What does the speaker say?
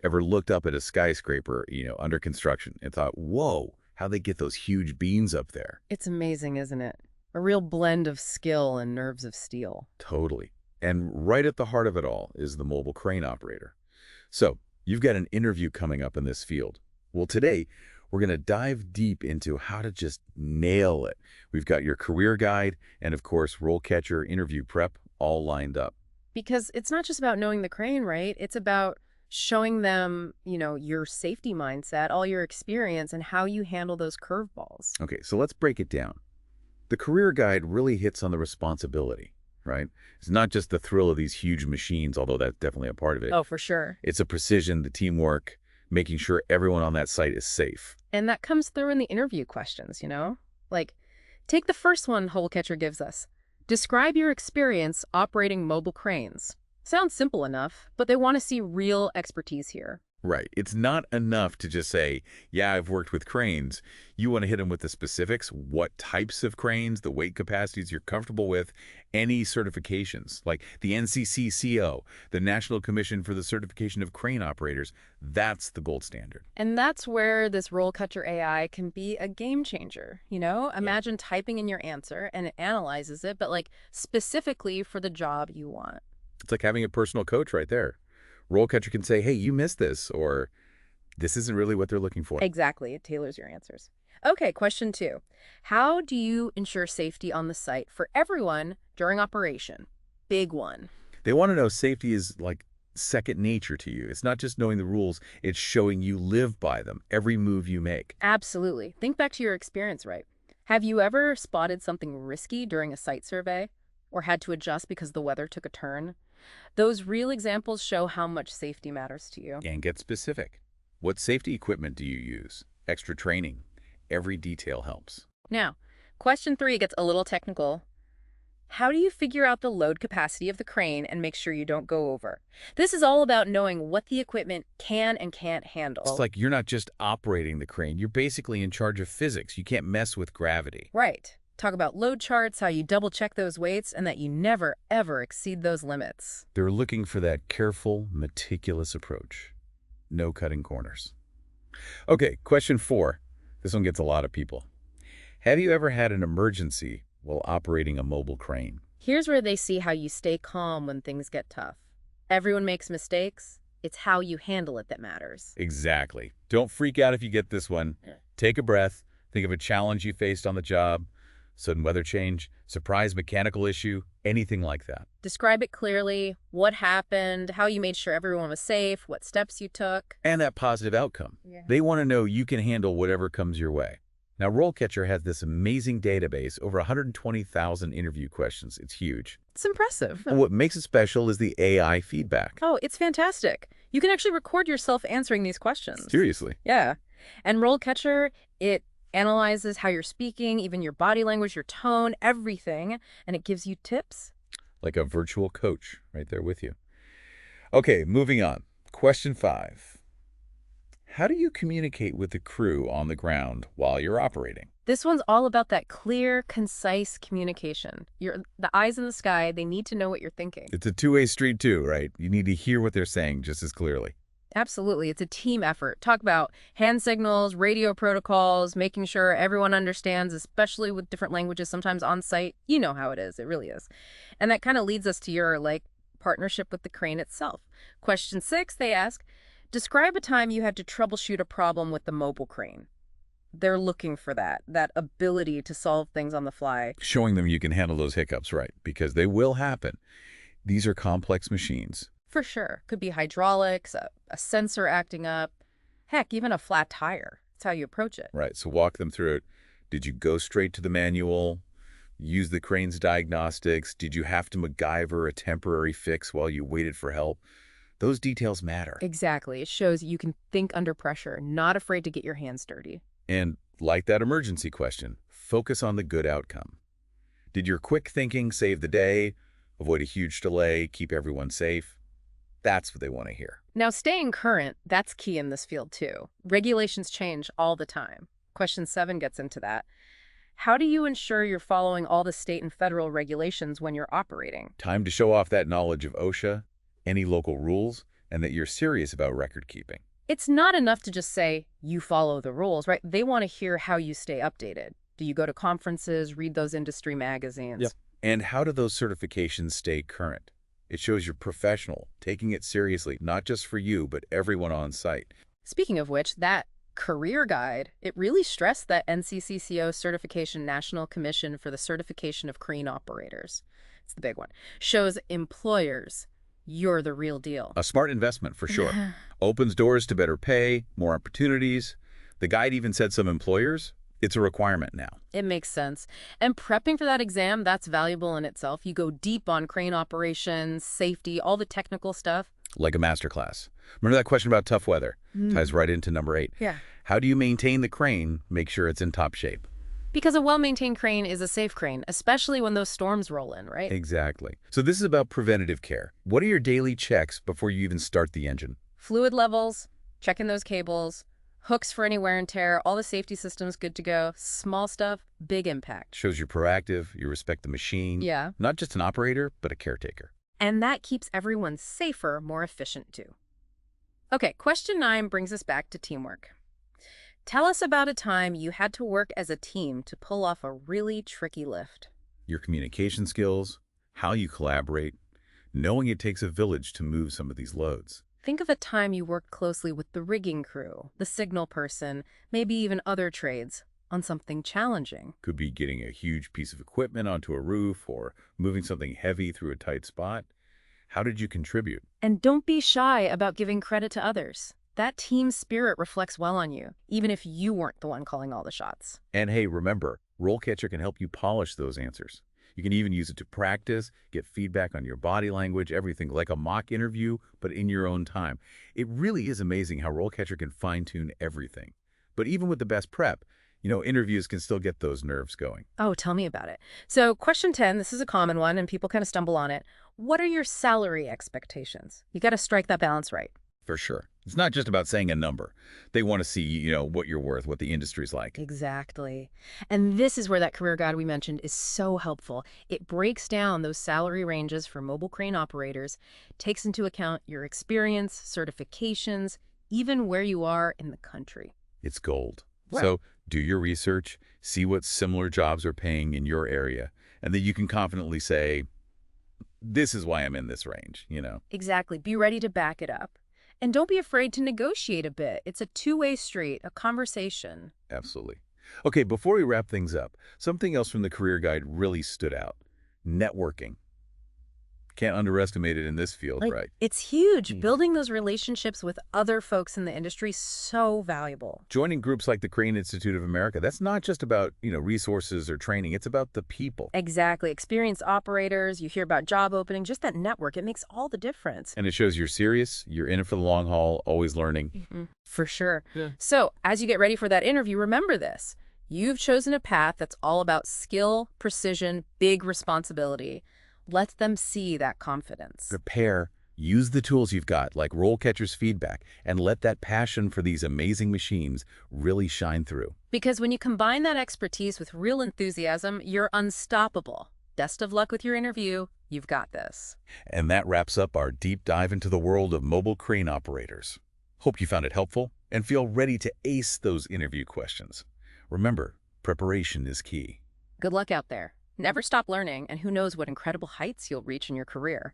Ever looked up at a skyscraper, under construction and thought, whoa, how they get those huge beams up there? It's amazing, isn't it? A real blend of skill and nerves of steel. Totally. And right at the heart of it all is the mobile crane operator. So, you've got an interview coming up in this field. Well, today, we're going to dive deep into how to just nail it. We've got your career guide and, of course, RoleCatcher interview prep all lined up. Because it's not just about knowing the crane, right? It's about showing them, your safety mindset, all your experience, and how you handle those curveballs. Okay, so let's break it down. The career guide really hits on the responsibility, right? It's not just the thrill of these huge machines, although that's definitely a part of it. Oh, for sure. It's a precision, the teamwork, making sure everyone on that site is safe. And that comes through in the interview questions, Like, take the first one RoleCatcher gives us. Describe your experience operating mobile cranes. Sounds simple enough, but they want to see real expertise here. Right. It's not enough to just say, yeah, I've worked with cranes. You want to hit them with the specifics, what types of cranes, the weight capacities you're comfortable with, any certifications, like the NCCCO, the National Commission for the Certification of Crane Operators. That's the gold standard. And that's where this RoleCatcher AI can be a game changer, Imagine typing in your answer and it analyzes it, but specifically for the job you want. It's like having a personal coach right there. RoleCatcher can say, hey, you missed this, or this isn't really what they're looking for. Exactly. It tailors your answers. Okay, question 2. How do you ensure safety on the site for everyone during operation? Big one. They want to know safety is like second nature to you. It's not just knowing the rules, it's showing you live by them, every move you make. Absolutely. Think back to your experience, right? Have you ever spotted something risky during a site survey or had to adjust because the weather took a turn? Those real examples show how much safety matters to you. And get specific. What safety equipment do you use? Extra training. Every detail helps. Now, question 3 gets a little technical. How do you figure out the load capacity of the crane and make sure you don't go over? This is all about knowing what the equipment can and can't handle. It's like you're not just operating the crane. You're basically in charge of physics. You can't mess with gravity. Right. Talk about load charts, how you double-check those weights, and that you never, ever exceed those limits. They're looking for that careful, meticulous approach. No cutting corners. Okay, question 4. This one gets a lot of people. Have you ever had an emergency while operating a mobile crane? Here's where they see how you stay calm when things get tough. Everyone makes mistakes. It's how you handle it that matters. Exactly. Don't freak out if you get this one. Take a breath. Think of a challenge you faced on the job. Sudden weather change, surprise mechanical issue, anything like that. Describe it clearly, what happened, how you made sure everyone was safe, what steps you took. And that positive outcome. Yeah. They want to know you can handle whatever comes your way. Now, RoleCatcher has this amazing database, over 120,000 interview questions. It's huge. It's impressive. And what makes it special is the AI feedback. Oh, it's fantastic. You can actually record yourself answering these questions. Seriously. Yeah. And RoleCatcher, it analyzes how you're speaking, even your body language, your tone, everything, and it gives you tips. Like a virtual coach right there with you. Okay, moving on. Question 5. How do you communicate with the crew on the ground while you're operating? This one's all about that clear, concise communication. The eyes in the sky, they need to know what you're thinking. It's a two-way street too, right? You need to hear what they're saying just as clearly. Absolutely. It's a team effort. Talk about hand signals, radio protocols, making sure everyone understands, especially with different languages, sometimes on site. You know how it is. It really is. And that kind of leads us to your, partnership with the crane itself. Question 6, they ask, describe a time you had to troubleshoot a problem with the mobile crane. They're looking for that ability to solve things on the fly. Showing them you can handle those hiccups, right? Because they will happen. These are complex machines. For sure. Could be hydraulics, a sensor acting up, heck, even a flat tire. That's how you approach it. Right, so walk them through it. Did you go straight to the manual? Use the crane's diagnostics? Did you have to MacGyver a temporary fix while you waited for help? Those details matter. Exactly. It shows you can think under pressure, not afraid to get your hands dirty. And like that emergency question, focus on the good outcome. Did your quick thinking save the day, avoid a huge delay, keep everyone safe? That's what they want to hear. Now, staying current, that's key in this field too. Regulations change all the time. Question 7 gets into that. How do you ensure you're following all the state and federal regulations when you're operating? Time to show off that knowledge of OSHA, any local rules, and that you're serious about record keeping. It's not enough to just say, you follow the rules, right? They want to hear how you stay updated. Do you go to conferences, read those industry magazines? Yep. And how do those certifications stay current? It shows you're professional, taking it seriously, not just for you, but everyone on site. Speaking of which, that career guide, it really stressed that NCCCO certification National Commission for the Certification of Crane Operators. It's the big one. Shows employers you're the real deal. A smart investment, for sure. Opens doors to better pay, more opportunities. The guide even said some employers, it's a requirement now. It makes sense. And prepping for that exam, that's valuable in itself. You go deep on crane operations, safety, all the technical stuff. Like a masterclass. Remember that question about tough weather? Ties right into number 8. Yeah. How do you maintain the crane, make sure it's in top shape? Because a well-maintained crane is a safe crane, especially when those storms roll in, right? Exactly. So this is about preventative care. What are your daily checks before you even start the engine? Fluid levels, checking those cables, hooks for any wear and tear, all the safety systems good to go. Small stuff, big impact. Shows you're proactive, you respect the machine. Yeah. Not just an operator, but a caretaker. And that keeps everyone safer, more efficient too. Okay, question 9 brings us back to teamwork. Tell us about a time you had to work as a team to pull off a really tricky lift. Your communication skills, how you collaborate, knowing it takes a village to move some of these loads. Think of a time you worked closely with the rigging crew, the signal person, maybe even other trades, on something challenging. Could be getting a huge piece of equipment onto a roof or moving something heavy through a tight spot. How did you contribute? And don't be shy about giving credit to others. That team spirit reflects well on you, even if you weren't the one calling all the shots. And hey, remember, RoleCatcher can help you polish those answers. You can even use it to practice, get feedback on your body language, everything, like a mock interview, but in your own time. It really is amazing how RoleCatcher can fine-tune everything. But even with the best prep, interviews can still get those nerves going. Oh, tell me about it. So question 10, this is a common one, and people kind of stumble on it. What are your salary expectations? You got to strike that balance right. For sure. It's not just about saying a number. They want to see, what you're worth, what the industry's like. Exactly. And this is where that career guide we mentioned is so helpful. It breaks down those salary ranges for mobile crane operators, takes into account your experience, certifications, even where you are in the country. It's gold. Right. So do your research, see what similar jobs are paying in your area, and then you can confidently say, this is why I'm in this range, Exactly. Be ready to back it up. And don't be afraid to negotiate a bit. It's a two-way street, a conversation. Absolutely. Okay, before we wrap things up, something else from the career guide really stood out. Networking. Can't underestimate it in this field, right? It's huge. Building those relationships with other folks in the industry is so valuable. Joining groups like the Crane Institute of America, that's not just about, resources or training. It's about the people. Exactly. Experienced operators, you hear about job opening, just that network, it makes all the difference. And it shows you're serious, you're in it for the long haul, always learning. For sure. Yeah. So as you get ready for that interview, remember this. You've chosen a path that's all about skill, precision, big responsibility. Let them see that confidence. Prepare, use the tools you've got, like RoleCatcher's feedback, and let that passion for these amazing machines really shine through. Because when you combine that expertise with real enthusiasm, you're unstoppable. Best of luck with your interview. You've got this. And that wraps up our deep dive into the world of mobile crane operators. Hope you found it helpful and feel ready to ace those interview questions. Remember, preparation is key. Good luck out there. Never stop learning, and who knows what incredible heights you'll reach in your career.